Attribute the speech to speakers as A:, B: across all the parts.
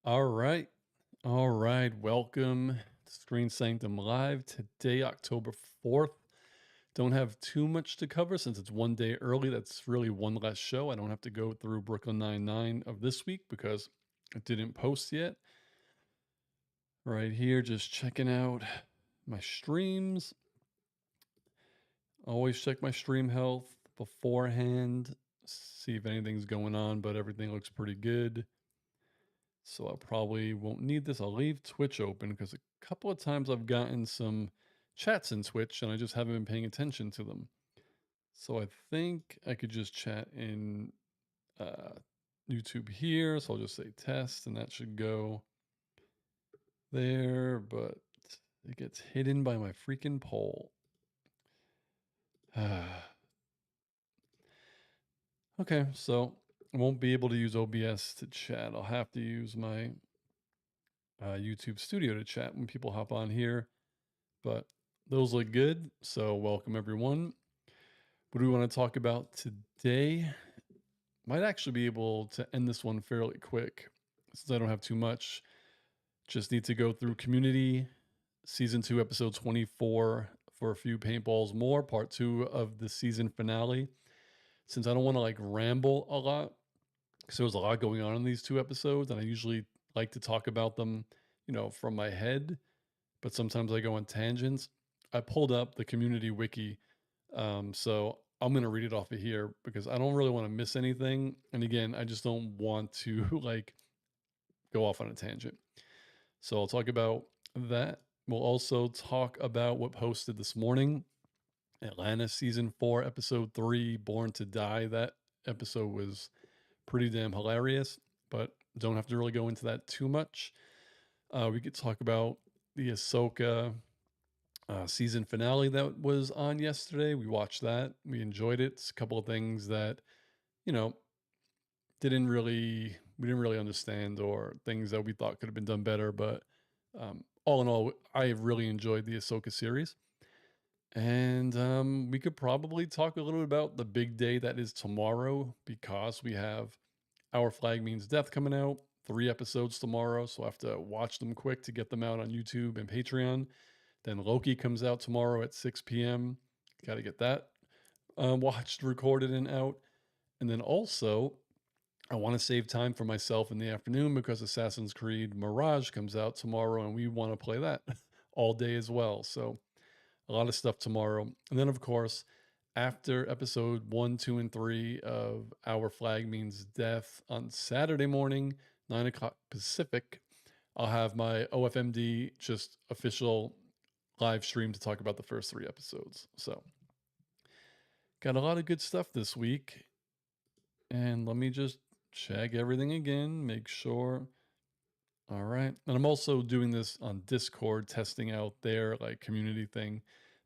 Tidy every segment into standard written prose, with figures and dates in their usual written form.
A: All right. All right. Welcome to Screen Sanctum Live. Today, October 4th. Don't have too much to cover since it's one day early. That's really one less show. I don't have to go through Brooklyn Nine-Nine of this week because it didn't post yet. Right here, just checking out my streams. Always check my stream health beforehand, see if anything's going on, but everything looks pretty good. So I probably won't need this. I'll leave Twitch open because a couple of times I've gotten some chats in Twitch and I just haven't been paying attention to them. So I think I could just chat in uh, YouTube here. So I'll just say test and that should go there, but it gets hidden by my freaking poll. Okay, so I won't be able to use OBS to chat. I'll have to use my YouTube Studio to chat when people hop on here. But those look good. So welcome everyone. What do we want to talk about today? Might actually be able to end this one fairly quick since I don't have too much. Just need to go through Community Season 2, Episode 24 for a few paintballs more, Part 2 of the season finale. Since I don't want to like ramble a lot, because there was a lot going on in these two episodes, and I usually like to talk about them, from my head, but sometimes I go on tangents. I pulled up the Community wiki, so I'm gonna read it off of here because I don't really want to miss anything. And again, I just don't want to like go off on a tangent. So I'll talk about that. We'll also talk about what posted this morning. Atlanta season 4, episode 3, Born to Die. That episode was pretty damn hilarious, but don't have to really go into that too much. We could talk about the Ahsoka season finale that was on yesterday. We watched that. We enjoyed it. It's a couple of things that, you know, we didn't really understand, or things that we thought could have been done better. But all in all, I have really enjoyed the Ahsoka series. And we could probably talk a little bit about the big day that is tomorrow, because we have Our Flag Means Death coming out, 3 episodes tomorrow. So I have to watch them quick to get them out on YouTube and Patreon. Then Loki comes out tomorrow at 6 p.m. Got to get that watched, recorded, and out. And then also, I want to save time for myself in the afternoon because Assassin's Creed Mirage comes out tomorrow and we want to play that all day as well. So a lot of stuff tomorrow. And then, of course, after episode 1, 2, and 3 of Our Flag Means Death on Saturday morning, 9 o'clock Pacific, I'll have my OFMD just official live stream to talk about the first 3 episodes. So, got a lot of good stuff this week. And let me just check everything again, make sure. All right. And I'm also doing this on Discord, testing out their like community thing,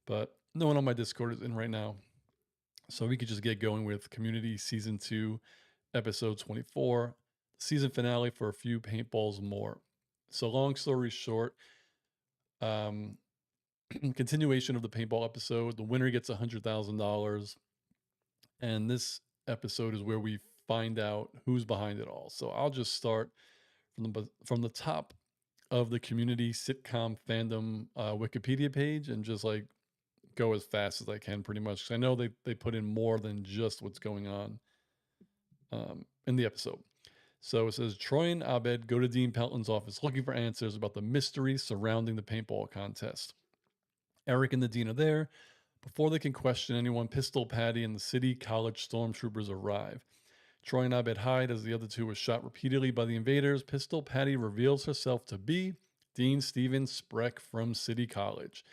A: but no one on my Discord is in right now. So we could just get going with Community Season 2, Episode 24, season finale for a few paintballs more. So long story short, um, continuation of the paintball episode. The winner gets $100,000, and this episode is where we find out who's behind it all. So I'll just start from the top of the Community sitcom fandom Wikipedia page and just like go as fast as I can, pretty much. 'Cause I know they put in more than just what's going on in the episode. So it says Troy and Abed go to Dean Pelton's office looking for answers about the mystery surrounding the paintball contest. Eric and the dean are there. Before they can question anyone, Pistol Patty and the city college stormtroopers arrive. Troy and Abed hide as the other two are shot repeatedly by the invaders. Pistol Patty reveals herself to be Dean Steven Spreck from City College.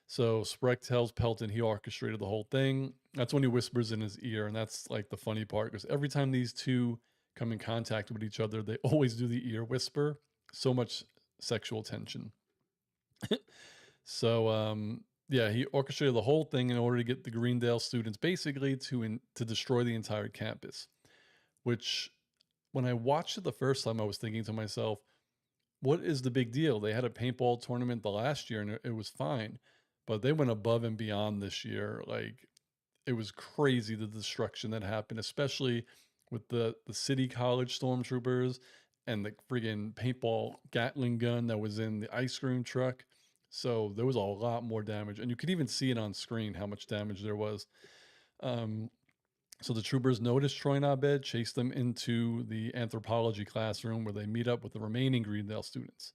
A: So Spreck tells Pelton he orchestrated the whole thing. That's when he whispers in his ear, and that's like the funny part, because every time these two come in contact with each other, they always do the ear whisper. So much sexual tension. So yeah, he orchestrated the whole thing in order to get the Greendale students basically to destroy the entire campus. Which, when I watched it the first time, I was thinking to myself, what is the big deal? They had a paintball tournament the last year and it was fine, but they went above and beyond this year. Like, it was crazy, the destruction that happened, especially with the city college stormtroopers and the friggin' paintball Gatling gun that was in the ice cream truck. So there was a lot more damage, and you could even see it on screen how much damage there was. Um, so the troopers notice Troy and Abed, chase them into the anthropology classroom where they meet up with the remaining Greendale students.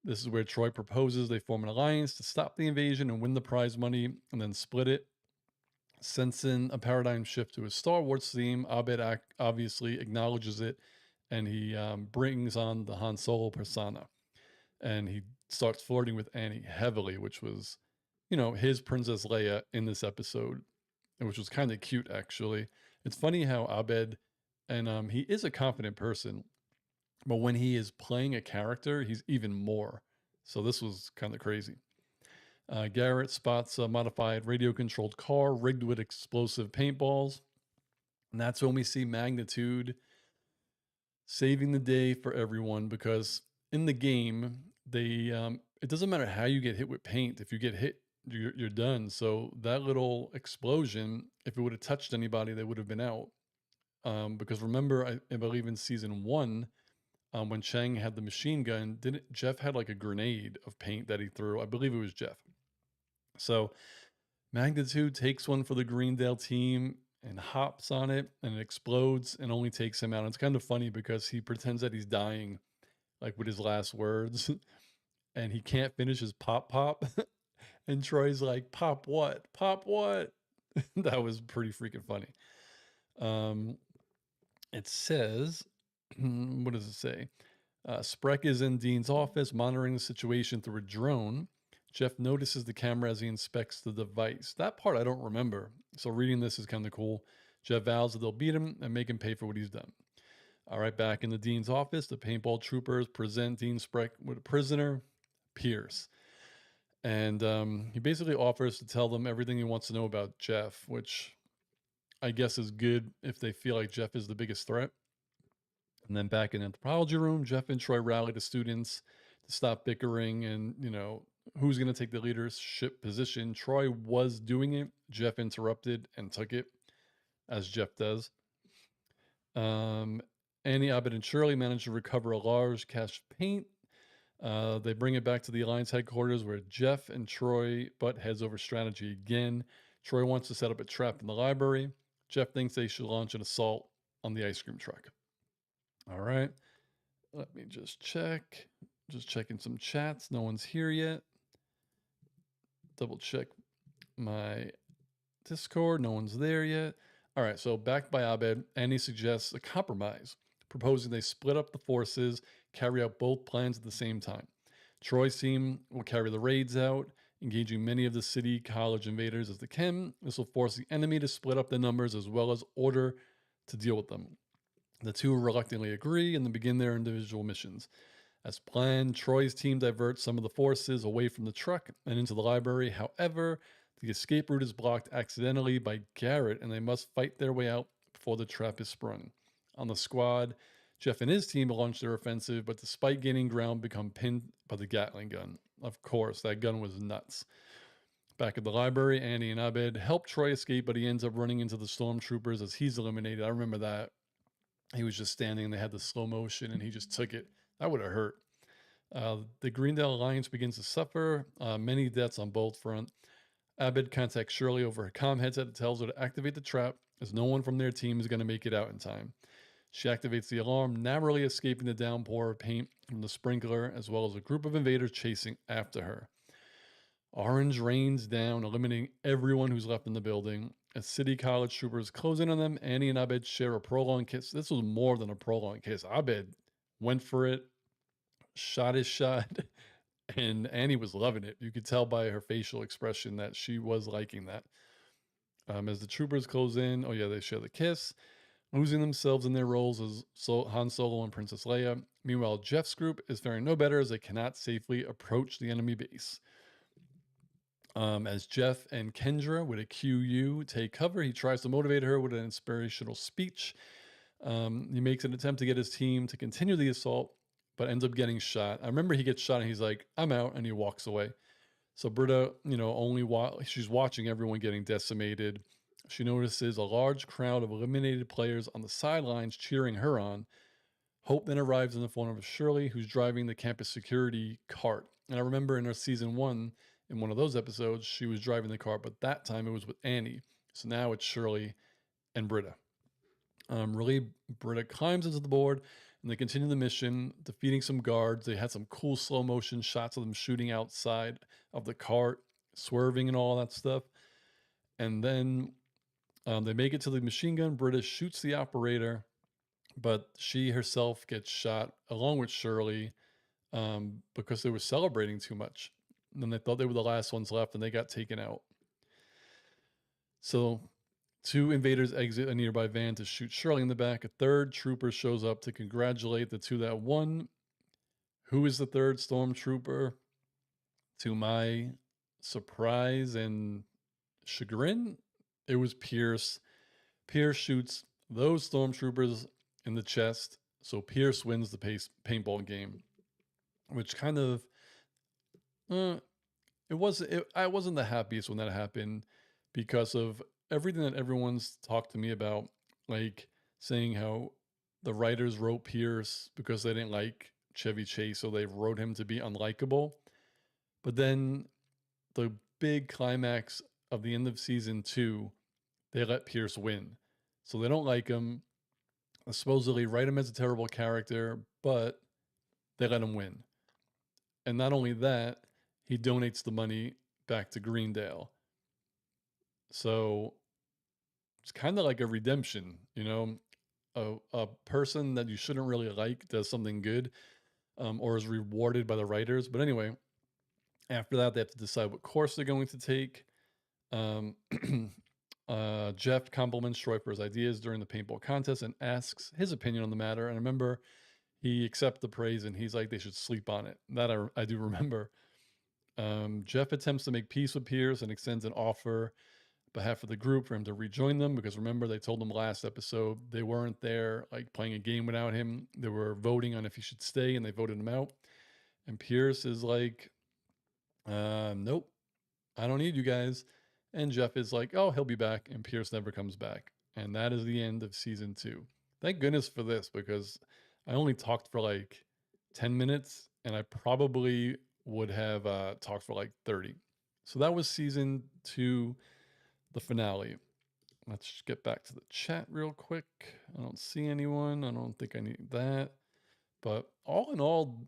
A: This is where Troy proposes they form an alliance to stop the invasion and win the prize money and then split it. Sensing a paradigm shift to his Star Wars theme, Abed obviously acknowledges it, and he brings on the Han Solo persona. And he starts flirting with Annie heavily, which was, his Princess Leia in this episode, which was kind of cute, actually. It's funny how Abed, and he is a confident person, but when he is playing a character, he's even more. So this was kind of crazy. Garrett spots a modified radio controlled car rigged with explosive paintballs. And that's when we see Magnitude saving the day for everyone, because in the game, it doesn't matter how you get hit with paint. If you get hit, you're done. So that little explosion, if it would have touched anybody, they would have been out. Because remember, I believe in season 1, when Chang had the machine gun, didn't Jeff had like a grenade of paint that he threw? I believe it was Jeff. So Magnitude takes one for the Greendale team and hops on it, and it explodes and only takes him out. And it's kind of funny because he pretends that he's dying, like with his last words, and he can't finish his pop pop. And Troy's like, "Pop what? Pop what?" That was pretty freaking funny. It says, what does it say? Spreck is in Dean's office monitoring the situation through a drone. Jeff notices the camera as he inspects the device. That part I don't remember. So reading this is kind of cool. Jeff vows that they'll beat him and make him pay for what he's done. All right, back in the Dean's office, the paintball troopers present Dean Spreck with a prisoner, Pierce. And he basically offers to tell them everything he wants to know about Jeff, which I guess is good if they feel like Jeff is the biggest threat. And then back in the anthropology room, Jeff and Troy rally the students to stop bickering and, who's going to take the leadership position. Troy was doing it. Jeff interrupted and took it, as Jeff does. Annie, Abed, and Shirley managed to recover a large cache of paint. They bring it back to the Alliance headquarters where Jeff and Troy butt heads over strategy again. Troy wants to set up a trap in the library. Jeff thinks they should launch an assault on the ice cream truck. All right. Let me just check. Just checking some chats. No one's here yet. Double check my Discord. No one's there yet. All right. So backed by Abed, Annie suggests a compromise, proposing they split up the forces, carry out both plans at the same time. Troy's team will carry the raids out, engaging many of the city college invaders as they can. This will force the enemy to split up the numbers as well as order to deal with them. The two reluctantly agree and then begin their individual missions. As planned, Troy's team diverts some of the forces away from the truck and into the library. However, the escape route is blocked accidentally by Garrett, and they must fight their way out before the trap is sprung. On the squad, Jeff and his team launch their offensive, but despite gaining ground, become pinned by the Gatling gun. Of course, that gun was nuts. Back at the library, Annie and Abed help Troy escape, but he ends up running into the stormtroopers as he's eliminated. I remember that. He was just standing and they had the slow motion and he just took it. That would have hurt. The Greendale Alliance begins to suffer many deaths on both fronts. Abed contacts Shirley over her comm headset and tells her to activate the trap, as no one from their team is going to make it out in time. She activates the alarm, narrowly escaping the downpour of paint from the sprinkler, as well as a group of invaders chasing after her. Orange rains down, eliminating everyone who's left in the building. As city college troopers close in on them, Annie and Abed share a prolonged kiss. This was more than a prolonged kiss. Abed went for it, shot his shot, and Annie was loving it. You could tell by her facial expression that she was liking that. As the troopers close in, they share the kiss, losing themselves in their roles as Han Solo and Princess Leia. Meanwhile, Jeff's group is faring no better as they cannot safely approach the enemy base. As Jeff and Kendra with a QU take cover, he tries to motivate her with an inspirational speech. He makes an attempt to get his team to continue the assault, but ends up getting shot. I remember he gets shot and he's like, "I'm out," and he walks away. So Britta, only while she's watching everyone getting decimated, she notices a large crowd of eliminated players on the sidelines cheering her on. Hope then arrives in the form of Shirley, who's driving the campus security cart. And I remember in her season one, in one of those episodes, she was driving the car, but that time it was with Annie. So now it's Shirley and Britta. Really, Britta climbs into the board and they continue the mission, defeating some guards. They had some cool slow motion shots of them shooting outside of the cart, swerving and all that stuff. And then they make it to the machine gun. Britta shoots the operator, but she herself gets shot along with Shirley because they were celebrating too much. And then they thought they were the last ones left and they got taken out. So two invaders exit a nearby van to shoot Shirley in the back. A third trooper shows up to congratulate the two that won. Who is the third stormtrooper? To my surprise and chagrin, it was Pierce. Pierce shoots those stormtroopers in the chest, so Pierce wins the paintball game, which kind of I wasn't the happiest when that happened because of everything that everyone's talked to me about, like saying how the writers wrote Pierce because they didn't like Chevy Chase, so they wrote him to be unlikable. But then the big climax of the end of season 2, they let Pierce win. So they don't like him, supposedly write him as a terrible character, but they let him win. And not only that, he donates the money back to Greendale. So it's kind of like a redemption, you know? A person that you shouldn't really like does something good, or is rewarded by the writers. But anyway, after that, they have to decide what course they're going to take. Um, Jeff compliments Troy for his ideas during the paintball contest and asks his opinion on the matter. And I remember he accepts the praise and he's like, they should sleep on it. That I do remember. Jeff attempts to make peace with Pierce and extends an offer on behalf of the group for him to rejoin them because remember they told him last episode they weren't there like playing a game without him. They were voting on if he should stay and they voted him out. And Pierce is like, nope, I don't need you guys. And Jeff is like, oh, he'll be back. And Pierce never comes back. And that is the end of season 2. Thank goodness for this because I only talked for like 10 minutes and I probably would have talked for like 30. So that was season 2, the finale. Let's just get back to the chat real quick. I don't see anyone. I don't think I need that. But all in all,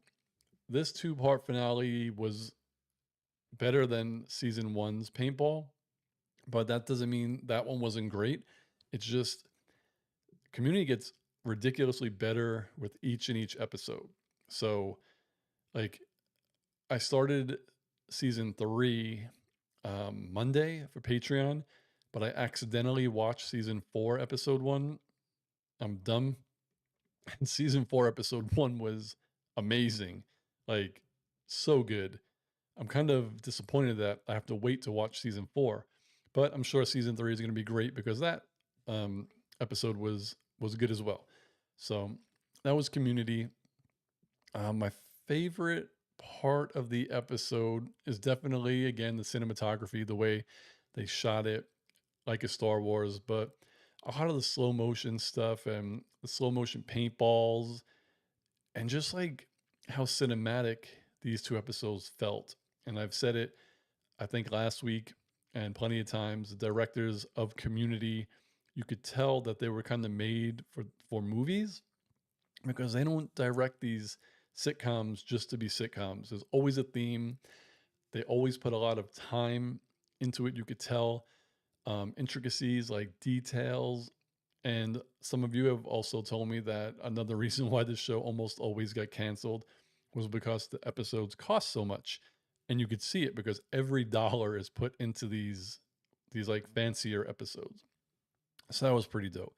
A: this 2-part finale was better than season 1's paintball, but that doesn't mean that one wasn't great. It's just Community gets ridiculously better with each and each episode. So, like, I started season 3 Monday for Patreon, but I accidentally watched season 4, episode 1. I'm dumb. And season 4, episode 1 was amazing. Like, so good. I'm kind of disappointed that I have to wait to watch season 4, but I'm sure season 3 is going to be great because that episode was good as well. So that was Community. My favorite part of the episode is definitely again the cinematography, the way they shot it like a Star Wars, but a lot of the slow motion stuff and the slow motion paintballs and just like how cinematic these 2 episodes felt. And I've said it, I think last week and plenty of times, the directors of Community, you could tell that they were kind of made for movies because they don't direct these sitcoms just to be sitcoms. There's always a theme. They always put a lot of time into it. You could tell intricacies like details. And some of you have also told me that another reason why this show almost always got canceled was because the episodes cost so much. And you could see it because every dollar is put into these like fancier episodes. So that was pretty dope.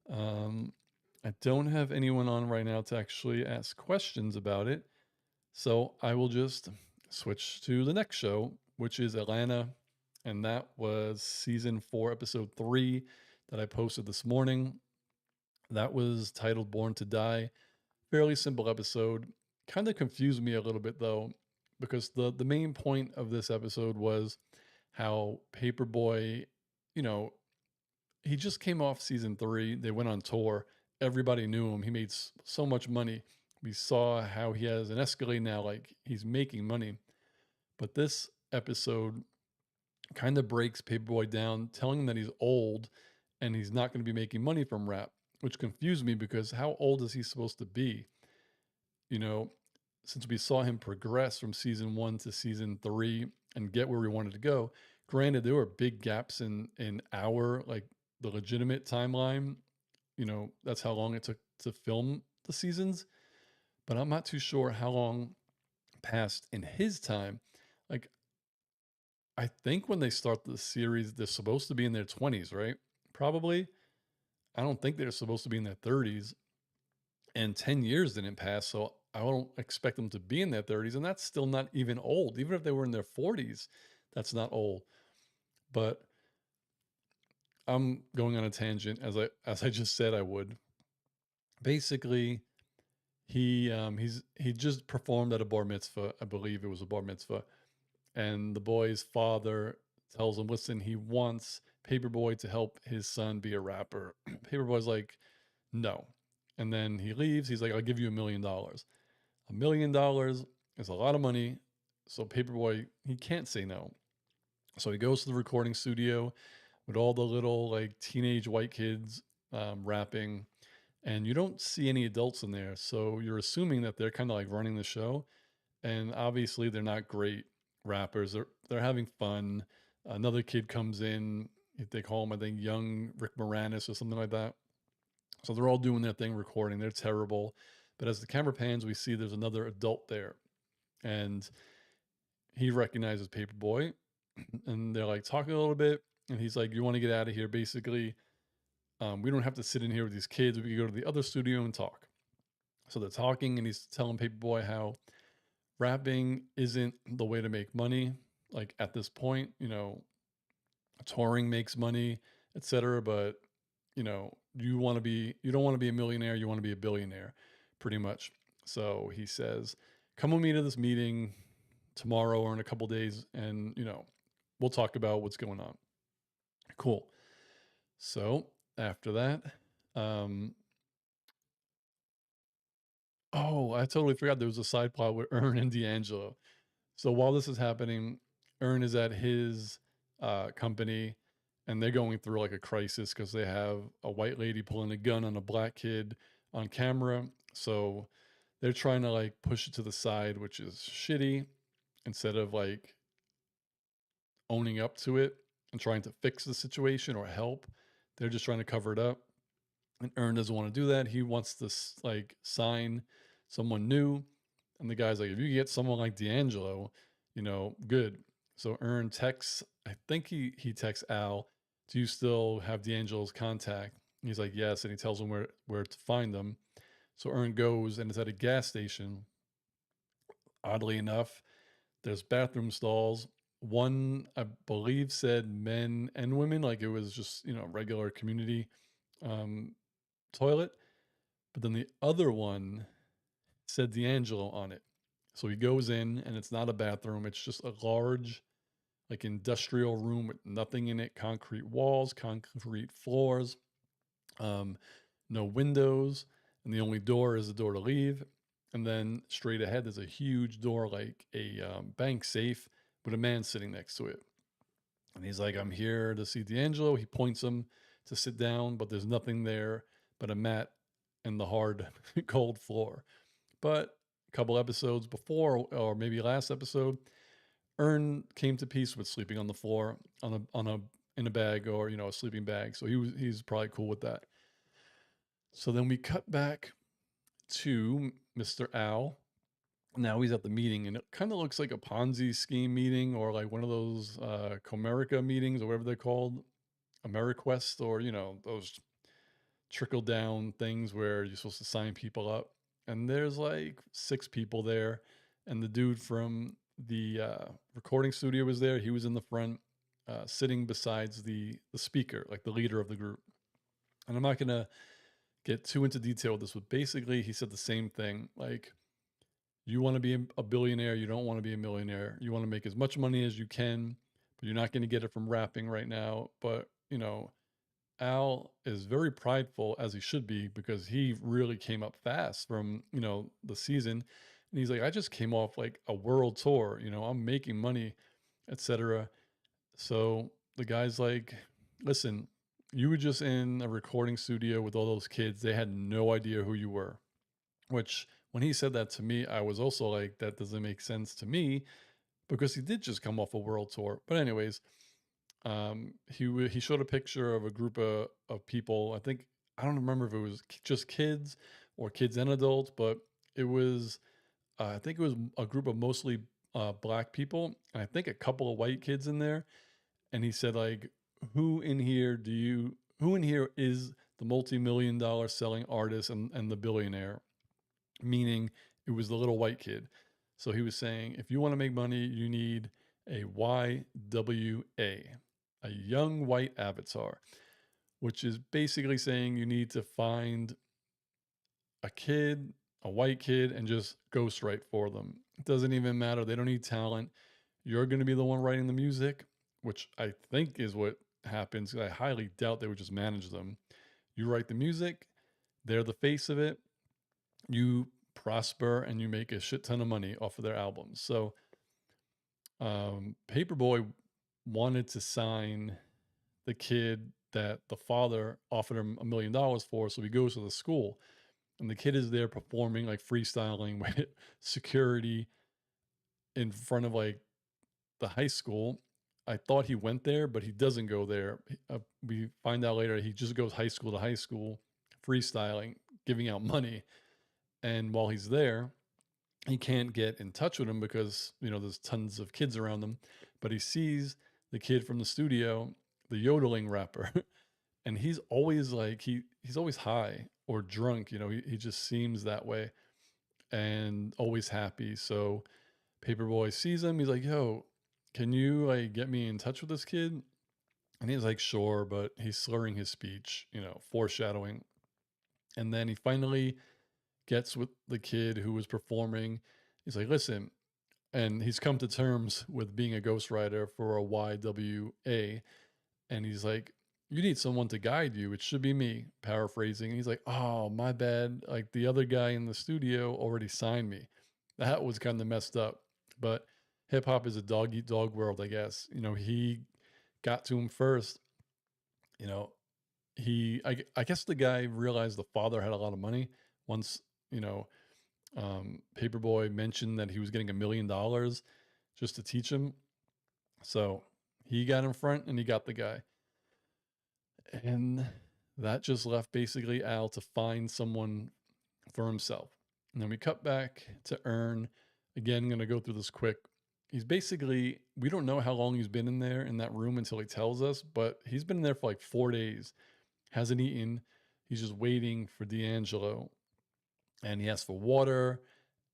A: I don't have anyone on right now to actually ask questions about it. So I will just switch to the next show, which is Atlanta. And that was season 4, episode 3 that I posted this morning. That was titled Born to Die. Fairly simple episode. Kind of confused me a little bit though, because the main point of this episode was how Paperboy, you know, he just came off season 3. They went on tour everybody knew him. He made so much money. We saw how he has an Escalade now, like he's making money. But this episode kind of breaks Paperboy down, telling him that he's old and he's not going to be making money from rap, which confused me because how old is he supposed to be? You know, since we saw him progress from season 1 to season 3 and get where we wanted to go. Granted, there were big gaps in our like the legitimate timeline. That's how long it took to film the seasons, but I'm not too sure how long passed in his time. Like, I think when they start the series, they're supposed to be in their 20s, right? Probably. I don't think they're supposed to be in their 30s, and 10 years didn't pass, so I don't expect them to be in their 30s, and that's still not even old. Even if they were in their 40s, that's not old. But I'm going on a tangent as I just said I would. Basically, he just performed at a bar mitzvah. I believe it was a bar mitzvah, and the boy's father tells him, "Listen, he wants Paperboy to help his son be a rapper." Paperboy's like, "No," and then he leaves. He's like, "I'll give you $1 million." $1 million is a lot of money, so Paperboy he can't say no. So he goes to the recording studio with all the little like teenage white kids rapping, and you don't see any adults in there. So you're assuming that they're kind of like running the show, and obviously they're not great rappers. They're having fun. Another kid comes in. They call him, I think, young Rick Moranis or something like that. So they're all doing their thing, recording. They're terrible. But as the camera pans, we see there's another adult there, and he recognizes Paperboy, and they're like talking a little bit, and he's like, "You want to get out of here?" Basically, we don't have to sit in here with these kids. We can go to the other studio and talk. So they're talking, and he's telling Paperboy how rapping isn't the way to make money. Like at this point, touring makes money, etc. But you don't want to be a millionaire. You want to be a billionaire, pretty much. So he says, "Come with me to this meeting tomorrow or in a couple days, and we'll talk about what's going on." Cool. So after that, um, oh, I totally forgot there was a side plot with Ern and D'Angelo. So while this is happening, Ern is at his company, and they're going through like a crisis because they have a white lady pulling a gun on a black kid on camera. So they're trying to like push it to the side, which is shitty, instead of like owning up to it and trying to fix the situation or help. They're just trying to cover it up. And Ern doesn't want to do that. He wants to like sign someone new. And the guy's like, if you get someone like D'Angelo, good. So Ern texts, I think he texts Al, "Do you still have D'Angelo's contact?" He's like, "Yes," and he tells him where to find them. So Ern goes and it's at a gas station. Oddly enough, there's bathroom stalls. One, I believe, said men and women, like it was just, regular community um, toilet. But then the other one said D'Angelo on it. So he goes in and it's not a bathroom, it's just a large, like industrial room with nothing in it, concrete walls, concrete floors, um, no windows, and the only door is the door to leave. And then straight ahead, there's a huge door, like a bank safe, with a man sitting next to it. And he's like, "I'm here to see D'Angelo." He points him to sit down, but there's nothing there but a mat and the hard, cold floor. But a couple episodes before, or maybe last episode, Ern came to peace with sleeping on the floor on a in a bag, or a sleeping bag. So he's probably cool with that. So then we cut back to Mr. Al. Now he's at the meeting, and it kind of looks like a Ponzi scheme meeting, or like one of those Comerica meetings, or whatever they're called, AmeriQuest, or those trickle down things where you're supposed to sign people up. And there's like 6 people there, and the dude from the recording studio was there. He was in the front, sitting besides the speaker, like the leader of the group. And I'm not gonna get too into detail with this, but basically he said the same thing. Like, you want to be a billionaire, you don't want to be a millionaire. You want to make as much money as you can, but you're not going to get it from rapping right now. But Al is very prideful, as he should be, because he really came up fast from, the season. And he's like, I just came off like a world tour, I'm making money, etc. So the guy's like, listen, you were just in a recording studio with all those kids. They had no idea who you were. Which, when he said that to me, I was also like, that doesn't make sense to me because he did just come off a world tour. But, anyways, he showed a picture of a group of people. I think, I don't remember if it was just kids or kids and adults, but it was, I think it was a group of mostly black people. And I think a couple of white kids in there. And he said, like, who in here is the multi-million dollar selling artist and the billionaire? Meaning it was the little white kid. So he was saying, if you want to make money, you need a YWA, a young white avatar, which is basically saying you need to find a kid, a white kid, and just ghostwrite for them. It doesn't even matter. They don't need talent. You're going to be the one writing the music, which I think is what happens. I highly doubt they would just manage them. You write the music, they're the face of it. You prosper and you make a shit ton of money off of their albums. So, Paperboy wanted to sign the kid that the father offered him $1 million for. So he goes to the school, and the kid is there performing, like freestyling with security in front of like the high school. I thought he went there, but he doesn't go there. We find out later he just goes high school to high school, freestyling, giving out money. And while he's there, he can't get in touch with him because, there's tons of kids around him. But he sees the kid from the studio, the yodeling rapper, and he's always like he's always high or drunk. He just seems that way and always happy. So Paperboy sees him. He's like, "Yo, can you like get me in touch with this kid?" And he's like, "Sure," but he's slurring his speech, foreshadowing. And then he finally gets with the kid who was performing. He's like, "Listen," and he's come to terms with being a ghostwriter for a YWA. And he's like, "You need someone to guide you. It should be me," paraphrasing. And he's like, "Oh, my bad. Like the other guy in the studio already signed me." That was kind of messed up. But hip hop is a dog eat dog world, I guess. He got to him first. You know, I guess the guy realized the father had a lot of money once, you know, Paperboy mentioned that he was getting $1 million just to teach him. So he got in front and he got the guy. And that just left basically Al to find someone for himself. And then we cut back to Earn. Again, I'm going to go through this quick. He's basically, we don't know how long he's been in there in that room until he tells us, but he's been in there for like 4 days, hasn't eaten. He's just waiting for D'Angelo. And he asks for water,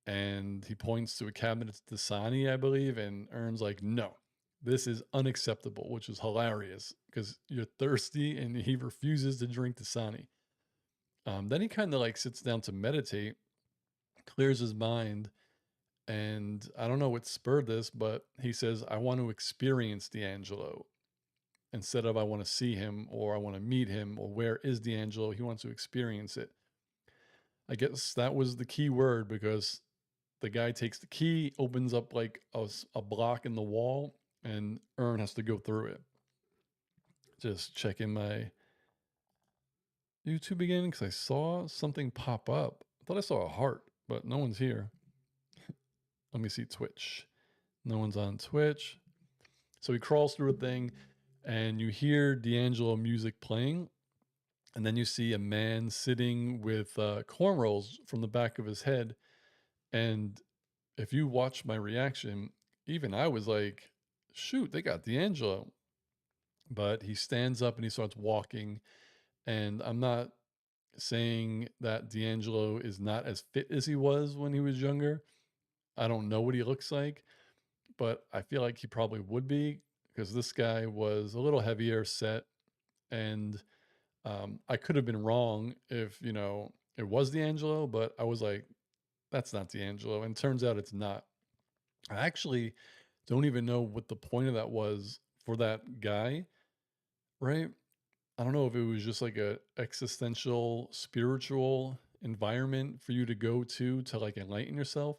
A: and he points to a cabinet to Dasani, I believe, and Earn's like, no, this is unacceptable, which is hilarious because you're thirsty and he refuses to drink Dasani. Then he kind of like sits down to meditate, clears his mind, and I don't know what spurred this, but he says, I want to experience D'Angelo instead of I want to see him or I want to meet him or where is D'Angelo. He wants to experience it. I guess that was the key word because the guy takes the key, opens up like a block in the wall, and Earn has to go through it. Just checking my YouTube again because I saw something pop up. I thought I saw a heart, but no one's here. Let me see Twitch. No one's on Twitch. So he crawls through a thing, and you hear D'Angelo music playing, and then you see a man sitting with cornrows from the back of his head. And if you watch my reaction, even I was like, shoot, they got D'Angelo. But he stands up and he starts walking. And I'm not saying that D'Angelo is not as fit as he was when he was younger. I don't know what he looks like, but I feel like he probably would be because this guy was a little heavier set. And I could have been wrong if, it was D'Angelo, but I was like, that's not D'Angelo. And turns out it's not. I actually don't even know what the point of that was for that guy, right? I don't know if it was just like a existential spiritual environment for you to go to like enlighten yourself,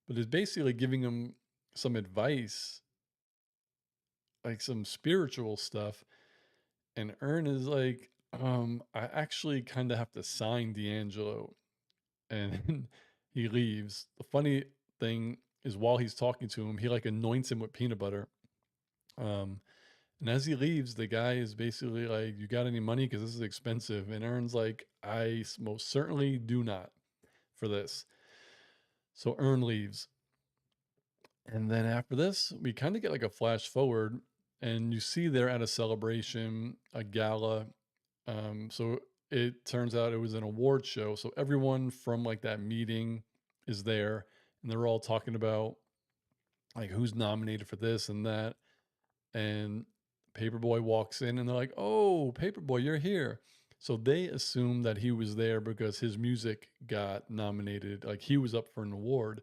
A: but it's basically giving him some advice, like some spiritual stuff. And Ern is like, I actually kind of have to sign D'Angelo. And he leaves. The funny thing is, while he's talking to him, he like anoints him with peanut butter. Um, and as he leaves, the guy is basically like, "You got any money? Because this is expensive." And Ern's like, Most certainly do not for this." So Ern leaves. And then after this, we kind of get like a flash forward, and you see they're at a celebration, a gala. So it turns out it was an award show. So everyone from like that meeting is there, and they're all talking about like who's nominated for this and that. And Paperboy walks in, and they're like, "Oh, Paperboy, you're here." So they assume that he was there because his music got nominated, like he was up for an award.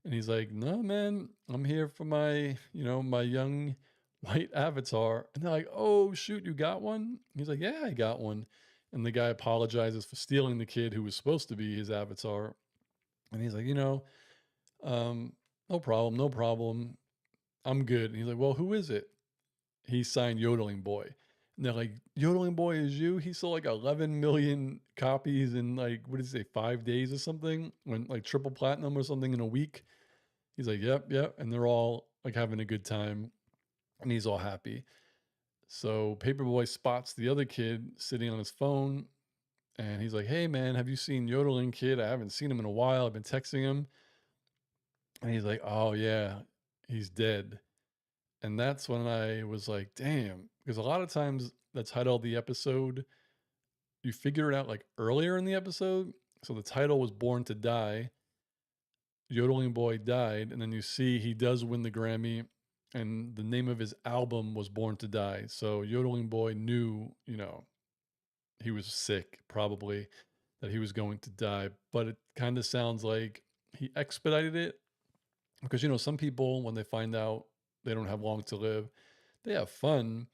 A: And he's like, "No, man, I'm here for my young white avatar." And they're like, "Oh, shoot, you got one?" He's like, "Yeah, I got one." And the guy apologizes for stealing the kid who was supposed to be his avatar. And he's like, um, no problem, no problem. I'm good." And he's like, "Well, who is it?" He signed Yodeling Boy. And they're like, "Yodeling Boy is you?" He sold like 11 million copies in like, what did he say, 5 days or something? When like triple platinum or something in a week. He's like, "Yep, yep." And they're all like having a good time, and he's all happy. So Paperboy spots the other kid sitting on his phone, and he's like, "Hey, man, have you seen Yodeling Kid? I haven't seen him in a while. I've been texting him." And he's like, "Oh, yeah, he's dead." And that's when I was like, damn. Because a lot of times the title of the episode, you figure it out like earlier in the episode. So the title was Born to Die. Yodeling Boy died, and then you see he does win the Grammy, and the name of his album was Born to Die. So Yodeling Boy knew, he was sick, probably, that he was going to die. But it kind of sounds like he expedited it because, some people, when they find out they don't have long to live, they have fun.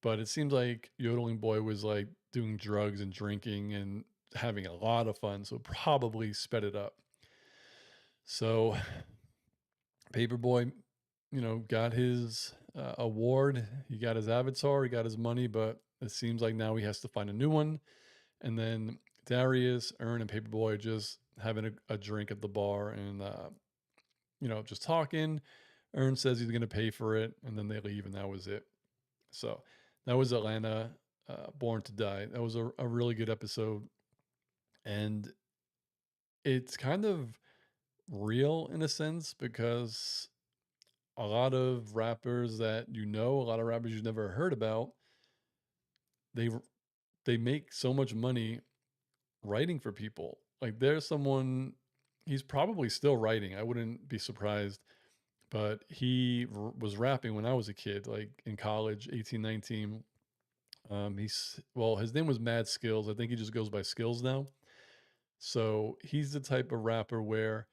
A: But it seems like Yodeling Boy was like doing drugs and drinking and having a lot of fun. So probably sped it up. So Paperboy, got his award. He got his avatar. He got his money, but it seems like now he has to find a new one. And then Darius, Ern, and Paperboy are just having a drink at the bar and just talking. Ern says he's going to pay for it, and then they leave, and that was it. So that was Atlanta, Born to Die. That was a really good episode, and it's kind of real in a sense because a lot of rappers that a lot of rappers you've never heard about, they they make so much money writing for people. Like there's someone, he's probably still writing. I wouldn't be surprised, but he was rapping when I was a kid, like in college, 18, 19. His name was Mad Skills. I think he just goes by Skills now. So he's the type of rapper where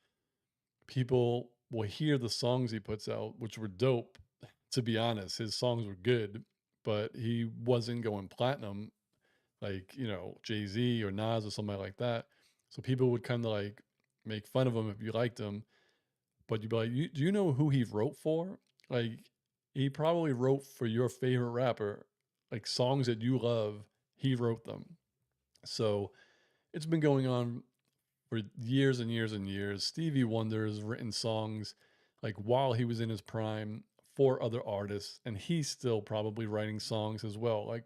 A: people will hear the songs he puts out, which were dope. To be honest, his songs were good, but he wasn't going platinum like, Jay Z or Nas or somebody like that. So people would kind of like make fun of him if you liked him, but you'd be like, do you know who he wrote for? Like, he probably wrote for your favorite rapper, like songs that you love, he wrote them. So it's been going on for years and years and years. Stevie Wonder has written songs like while he was in his prime for other artists, and he's still probably writing songs as well. Like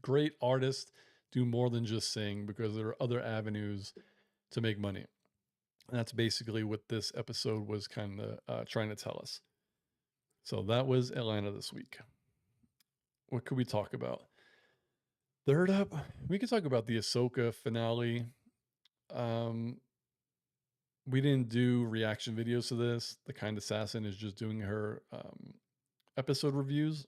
A: great artists do more than just sing because there are other avenues to make money. And that's basically what this episode was kind of trying to tell us. So that was Atlanta this week. What could we talk about? Third up, we could talk about the Ahsoka finale. Um, we didn't do reaction videos to this. The Kind Assassin is just doing her episode reviews.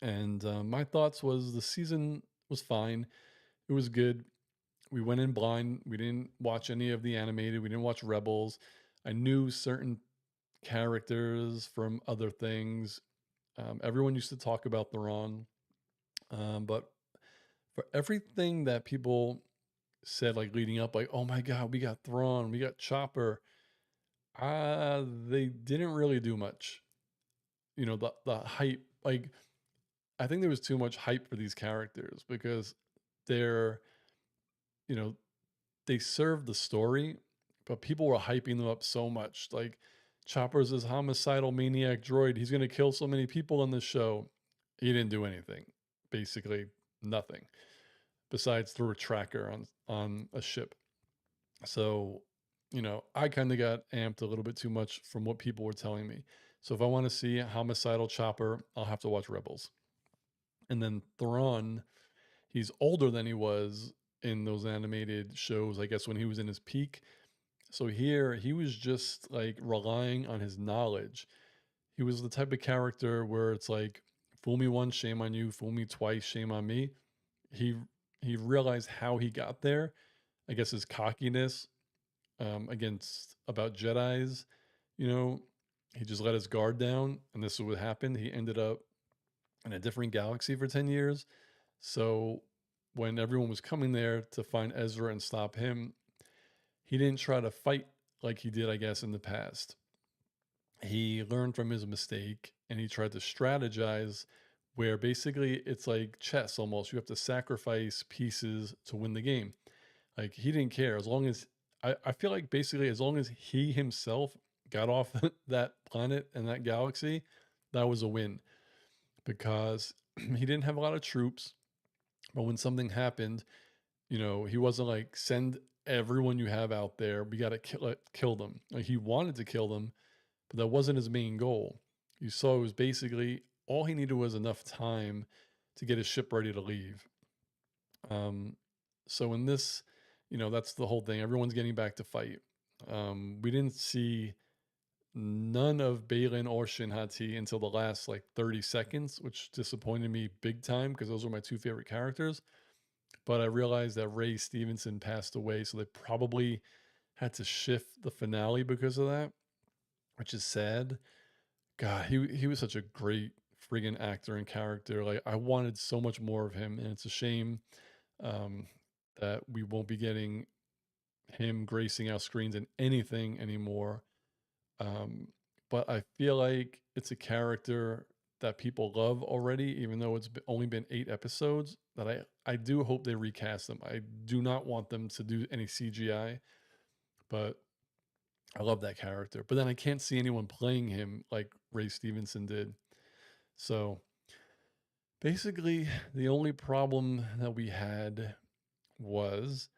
A: And my thoughts was the season was fine. It was good. We went in blind. We didn't watch any of the animated. We didn't watch Rebels. I knew certain characters from other things. Everyone used to talk about Theron, but For everything that people said, like leading up, like, oh my God, we got Thrawn, we got Chopper. They didn't really do much. The hype, like, I think there was too much hype for these characters because they're, you know, they served the story, but people were hyping them up so much. Like, Chopper's this homicidal maniac droid. He's gonna kill so many people in this show. He didn't do anything. Basically, nothing besides throw a tracker on a ship. So, I kind of got amped a little bit too much from what people were telling me. So if I want to see a homicidal Chopper, I'll have to watch Rebels. And then Thrawn, he's older than he was in those animated shows, I guess when he was in his peak. So here he was just like relying on his knowledge. He was the type of character where it's like, fool me once, shame on you, fool me twice, shame on me. He he realized how he got there. I guess his cockiness against about Jedi's, you know, he just let his guard down, and this is what happened. He ended up in a different galaxy for 10 years. So when everyone was coming there to find Ezra and stop him, he didn't try to fight like he did, I guess, in the past. He learned from his mistake and he tried to strategize where basically it's like chess almost. You have to sacrifice pieces to win the game. Like he didn't care as long as I feel like basically as long as he himself got off that planet and that galaxy, that was a win because he didn't have a lot of troops. But when something happened, he wasn't like send everyone you have out there. We got to kill them. Like he wanted to kill them, but that wasn't his main goal. You saw it was basically all he needed was enough time to get his ship ready to leave. Um, so in this, that's the whole thing. Everyone's getting back to fight. We didn't see none of Balin or Shinhati until the last like 30 seconds, which disappointed me big time because those were my two favorite characters. But I realized that Ray Stevenson passed away, so they probably had to shift the finale because of that, which is sad. God, he was such a great friggin' actor and character. Like I wanted so much more of him, and it's a shame um, that we won't be getting him gracing our screens in anything anymore. Um, but I feel like it's a character that people love already, even though only been 8 episodes. That I do hope they recast them. I do not want them to do any CGI, but I love that character. But then I can't see anyone playing him like Ray Stevenson did. So basically, the only problem that we had was,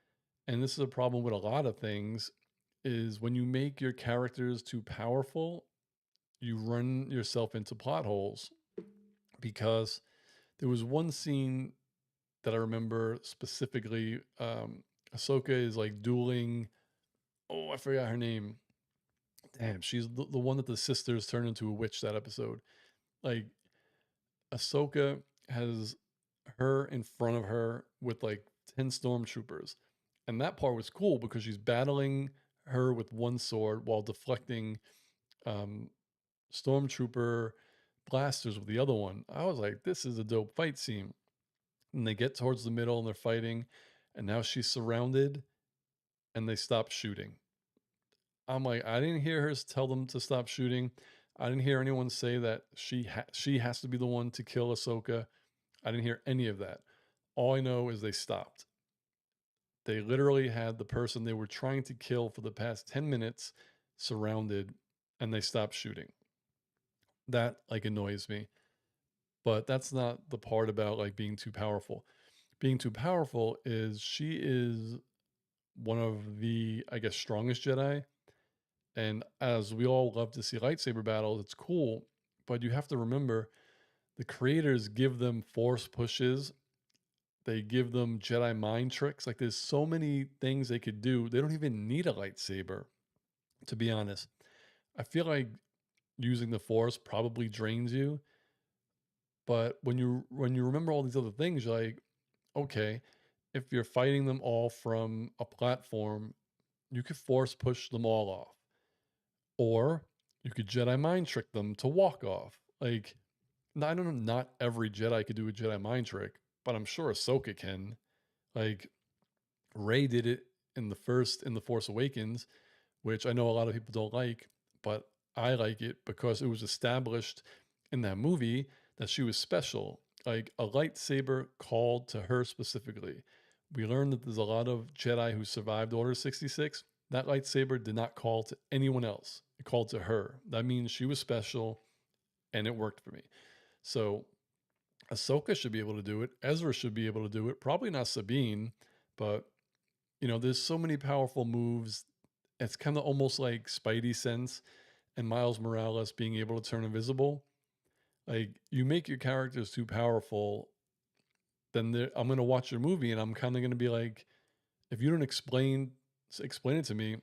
A: and this is a problem with a lot of things, is when you make your characters too powerful, you run yourself into plot holes. Because there was one scene that I remember specifically. Ahsoka is like dueling. Oh, I forgot her name. Damn, she's the one that the sisters turn into a witch that episode. Like Ahsoka has her in front of her with like 10 stormtroopers. And that part was cool because she's battling her with one sword while deflecting um, stormtrooper blasters with the other one. I was like, this is a dope fight scene. And they get towards the middle and they're fighting. And now she's surrounded and they stop shooting. I'm like, I didn't hear her tell them to stop shooting. I didn't hear anyone say that she has to be the one to kill Ahsoka. I didn't hear any of that. All I know is they stopped. They literally had the person they were trying to kill for the past 10 minutes surrounded and they stopped shooting. That like annoys me. But that's not the part about like being too powerful. Being too powerful is she is one of the, I guess, strongest Jedi. And as we all love to see lightsaber battles, it's cool. But you have to remember the creators give them force pushes. They give them Jedi mind tricks. Like there's so many things they could do. They don't even need a lightsaber, to be honest. I feel like using the force probably drains you. But when you remember all these other things, you're like, okay, if you're fighting them all from a platform, you could force push them all off. Or you could Jedi mind trick them to walk off. Like, I don't know, not every Jedi could do a Jedi mind trick, but I'm sure Ahsoka can. Like Ray did it in the Force Awakens, which I know a lot of people don't like, but I like it because it was established in that movie that she was special. Like a lightsaber called to her specifically. We learned that there's a lot of Jedi who survived Order 66. That lightsaber did not call to anyone else. It called to her. That means she was special and it worked for me. So Ahsoka should be able to do it. Ezra should be able to do it. Probably not Sabine, but there's so many powerful moves. It's kind of almost like Spidey sense and Miles Morales being able to turn invisible. Like you make your characters too powerful, then I'm gonna watch your movie and I'm kind of gonna be like, if you don't explain it to me,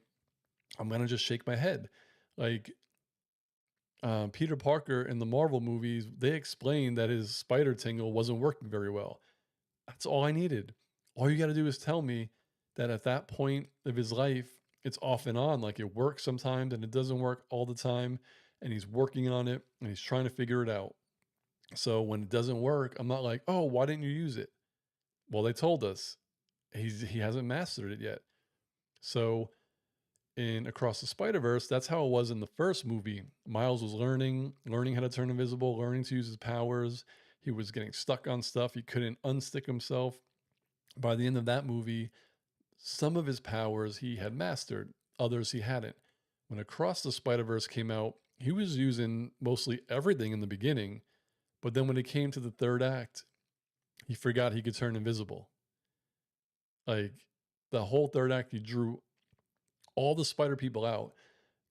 A: I'm gonna just shake my head. Like Peter Parker in the Marvel movies, they explained that his spider tingle wasn't working very well. That's all I needed. All you got to do is tell me that at that point of his life, it's off and on. Like it works sometimes and it doesn't work all the time. And he's working on it and he's trying to figure it out. So when it doesn't work, I'm not like, oh, why didn't you use it? Well, they told us he hasn't mastered it yet. So in Across the Spider Verse, that's how it was in the first movie. Miles was learning how to turn invisible, learning to use his powers. He was getting stuck on stuff. He couldn't unstick himself. By the end of that movie, some of his powers he had mastered, others he hadn't. When Across the Spider Verse came out, he was using mostly everything in the beginning, but then when it came to the third act, he forgot he could turn invisible. Like the whole third act, he drew all the spider people out,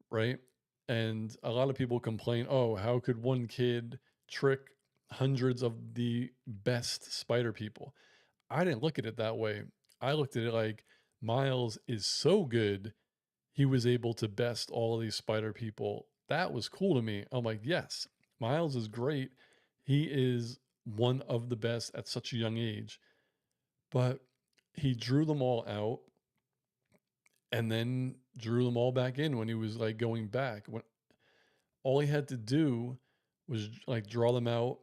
A: right? And a lot of people complain, oh, how could one kid trick hundreds of the best spider people? I didn't look at it that way. I looked at it like Miles is so good, he was able to best all of these spider people. That was cool to me. I'm like, yes, Miles is great. He is one of the best at such a young age. But he drew them all out and then drew them all back in when he was like going back. When all he had to do was like draw them out,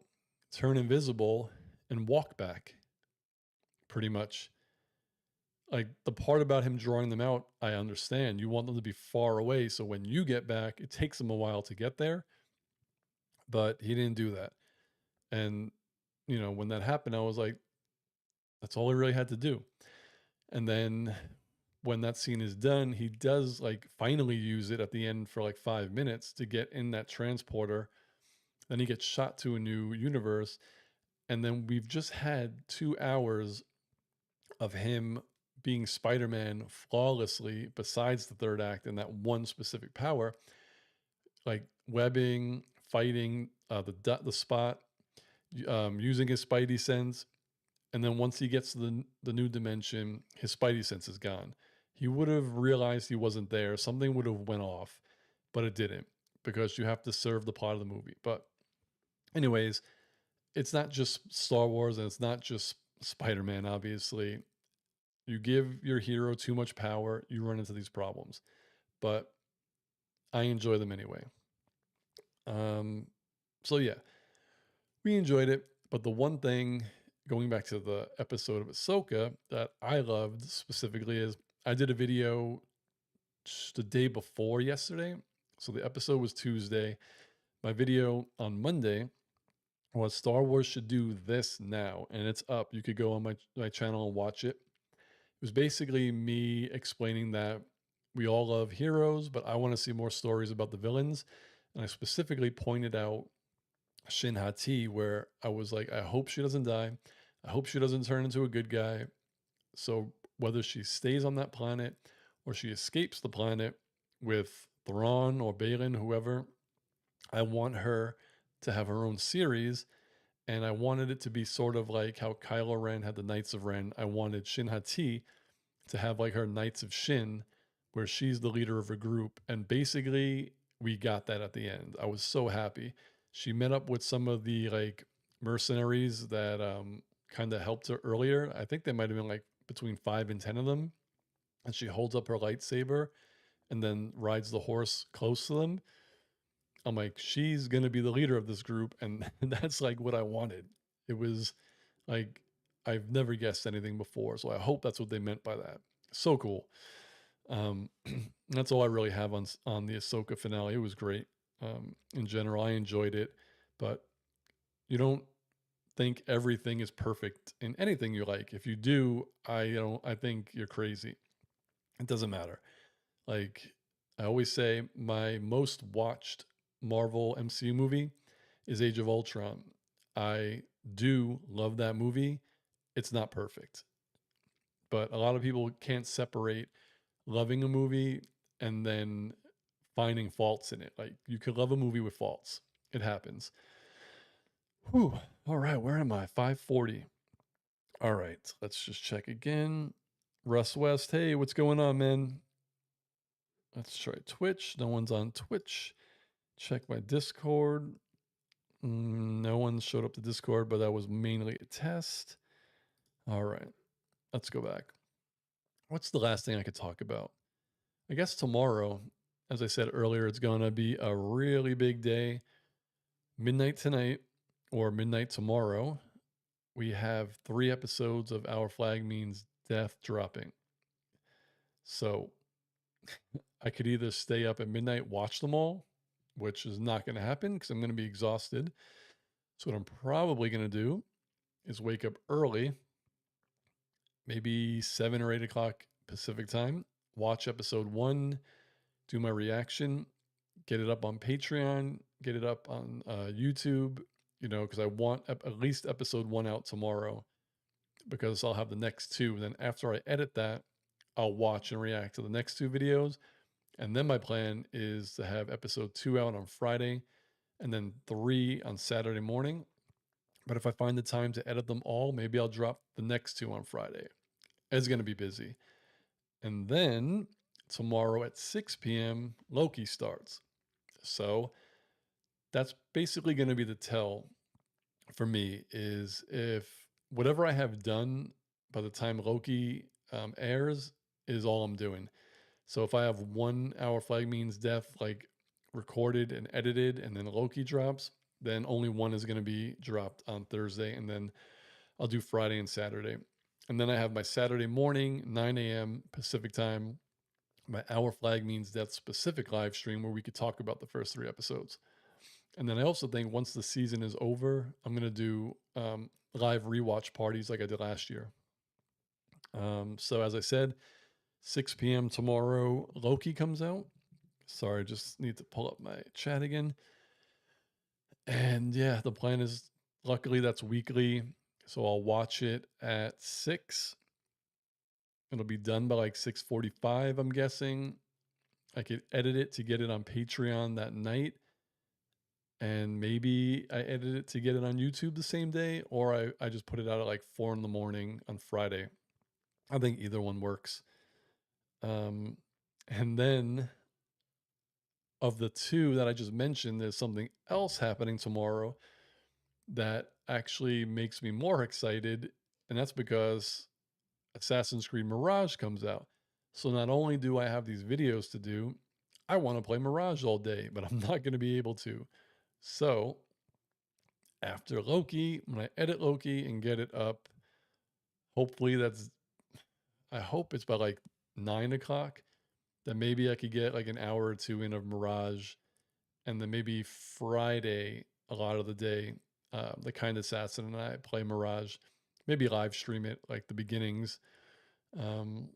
A: turn invisible, and walk back, pretty much. Like the part about him drawing them out, I understand. You want them to be far away. So when you get back, it takes him a while to get there. But he didn't do that. And, when that happened, I was like, that's all he really had to do. And then when that scene is done, he does like finally use it at the end for like 5 minutes to get in that transporter. Then he gets shot to a new universe. And then we've just had 2 hours of him being Spider-Man flawlessly, besides the third act and that one specific power, like webbing, fighting the spot, using his Spidey sense, and then once he gets to the new dimension, his Spidey sense is gone. He would have realized he wasn't there. Something would have went off, but it didn't because you have to serve the plot of the movie. But anyways, it's not just Star Wars and it's not just Spider-Man, obviously. You give your hero too much power, you run into these problems. But I enjoy them anyway. Um, so yeah, we enjoyed it. But the one thing, going back to the episode of Ahsoka, that I loved specifically is I did a video the day before yesterday. So the episode was Tuesday. My video on Monday was Star Wars should do this now, and it's up. You could go on my channel and watch it. It was basically me explaining that we all love heroes, but I want to see more stories about the villains. And I specifically pointed out Shin Hati, where I was like, I hope she doesn't die. I hope she doesn't turn into a good guy. So whether she stays on that planet or she escapes the planet with Thrawn or Balin, whoever, I want her to have her own series. And I wanted it to be sort of like how Kylo Ren had the Knights of Ren. I wanted Shin Hati to have like her Knights of Shin, where she's the leader of a group. And basically, we got that at the end. I was so happy. She met up with some of the like mercenaries that kind of helped her earlier. I think there might have been like between 5 and 10 of them. And she holds up her lightsaber and then rides the horse close to them. I'm like, she's going to be the leader of this group. And that's like what I wanted. It was like I've never guessed anything before, so I hope that's what they meant by that. So cool. Um, that's all I really have on the Ahsoka finale. It was great. In general, I enjoyed it, but you don't think everything is perfect in anything you like. If you do, I think you're crazy. It doesn't matter. Like I always say, my most watched Marvel MCU movie is Age of Ultron. I do love that movie. It's not perfect, but a lot of people can't separate loving a movie and then finding faults in it. Like you could love a movie with faults. It happens. Whew. All right, where am I? 540. All right, let's just check again. Russ West, hey, what's going on, man? Let's try Twitch. No one's on Twitch. Check my Discord. No one showed up to Discord, but that was mainly a test. All right, let's go back. What's the last thing I could talk about? I guess tomorrow, as I said earlier, it's going to be a really big day. Midnight tonight or midnight tomorrow, we have 3 episodes of Our Flag Means Death dropping. So I could either stay up at midnight, watch them all, which is not going to happen because I'm going to be exhausted. So what I'm probably going to do is wake up early, maybe 7 or 8 o'clock Pacific time, watch episode 1, do my reaction, get it up on Patreon, get it up on YouTube, because I want at least episode 1 out tomorrow because I'll have the next 2. Then after I edit that, I'll watch and react to the next 2 videos. And then my plan is to have episode 2 out on Friday and then 3 on Saturday morning. But if I find the time to edit them all, maybe I'll drop the next 2 on Friday. It's going to be busy. And then tomorrow at 6 p.m., Loki starts. So that's basically going to be the tell for me is if whatever I have done by the time Loki airs is all I'm doing. So if I have 1 Hour Flag Means Death like recorded and edited and then Loki drops, then only one is going to be dropped on Thursday, and then I'll do Friday and Saturday. And then I have my Saturday morning, 9 a.m. Pacific time, my Our Flag Means Death specific live stream where we could talk about the first 3 episodes. And then I also think once the season is over, I'm going to do live rewatch parties like I did last year. So as I said, 6 p.m. tomorrow, Loki comes out. Sorry, just need to pull up my chat again. And yeah, the plan is luckily that's weekly. So I'll watch it at 6. It'll be done by like 6:45, I'm guessing. I could edit it to get it on Patreon that night. And maybe I edit it to get it on YouTube the same day, or I just put it out at like 4 in the morning on Friday. I think either one works. And then of the 2 that I just mentioned, there's something else happening tomorrow that actually makes me more excited. And that's because Assassin's Creed Mirage comes out. So not only do I have these videos to do, I want to play Mirage all day, but I'm not going to be able to. So after Loki, when I edit Loki and get it up, hopefully I hope it's by like 9 o'clock. Then maybe I could get like an hour or 2 in of Mirage. And then maybe Friday, a lot of the day, the Kind Assassin and I play Mirage. Maybe live stream it like the beginnings. And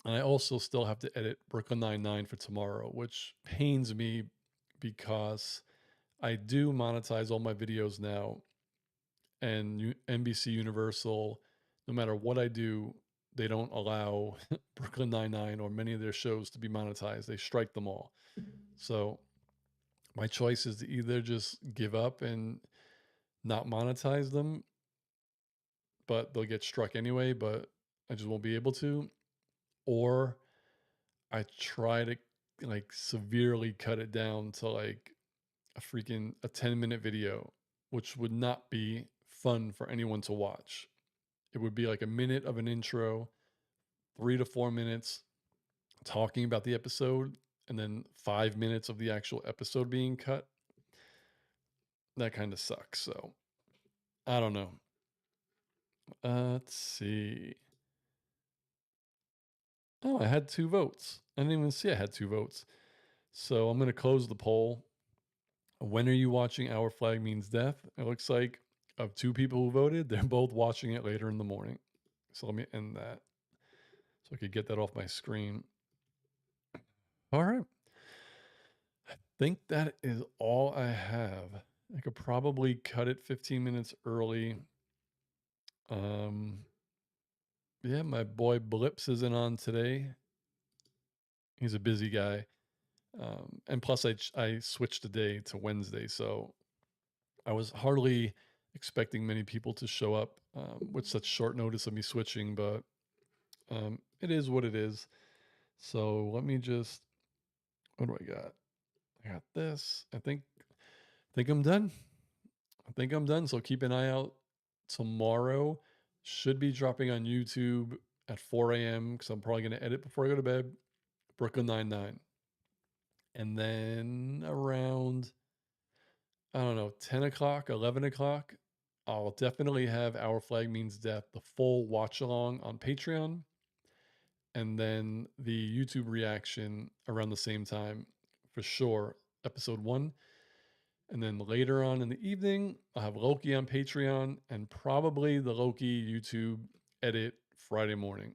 A: I also still have to edit Brooklyn Nine-Nine for tomorrow, which pains me because I do monetize all my videos now. And NBC Universal, no matter what I do, they don't allow Brooklyn Nine-Nine or many of their shows to be monetized. They strike them all. So my choice is to either just give up and not monetize them, but they'll get struck anyway, but I just won't be able to, or I try to like severely cut it down to like a 10-minute video, which would not be fun for anyone to watch. It would be like a minute of an intro, 3 to 4 minutes talking about the episode, and then 5 minutes of the actual episode being cut. That kind of sucks. So I don't know. Let's see. Oh, I had 2 votes. I didn't even see I had 2 votes. So I'm gonna close the poll. When are you watching Our Flag Means Death? It looks like of 2 people who voted, they're both watching it later in the morning. So let me end that so I could get that off my screen. All right. I think that is all I have. I could probably cut it 15 minutes early. Um, yeah, my boy Blips isn't on today. He's a busy guy. And plus, I switched the day to Wednesday, so I was hardly expecting many people to show up with such short notice of me switching, but it is what it is. So let me just, what do I got? I got this. I think I'm done. I think I'm done. So keep an eye out tomorrow. Should be dropping on YouTube at 4 a.m. because I'm probably going to edit before I go to bed. Brooklyn Nine-Nine. And then around, I don't know, 10 o'clock, 11 o'clock, I'll definitely have Our Flag Means Death, the full watch along on Patreon. And then the YouTube reaction around the same time for sure, episode 1. And then later on in the evening, I'll have Loki on Patreon and probably the Loki YouTube edit Friday morning.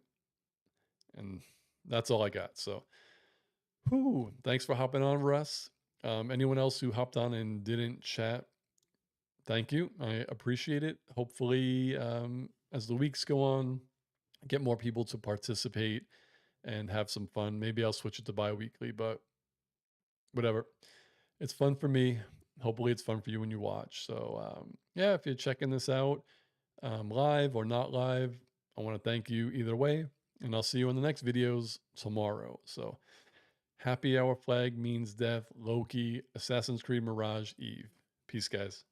A: And that's all I got. So, thanks for hopping on, Russ. Anyone else who hopped on and didn't chat, thank you. I appreciate it. Hopefully, as the weeks go on, get more people to participate and have some fun. Maybe I'll switch it to bi weekly, but whatever. It's fun for me. Hopefully, it's fun for you when you watch. So, yeah, if you're checking this out live or not live, I want to thank you either way. And I'll see you in the next videos tomorrow. So, happy Our Flag Means Death, Loki, Assassin's Creed Mirage, Eve. Peace, guys.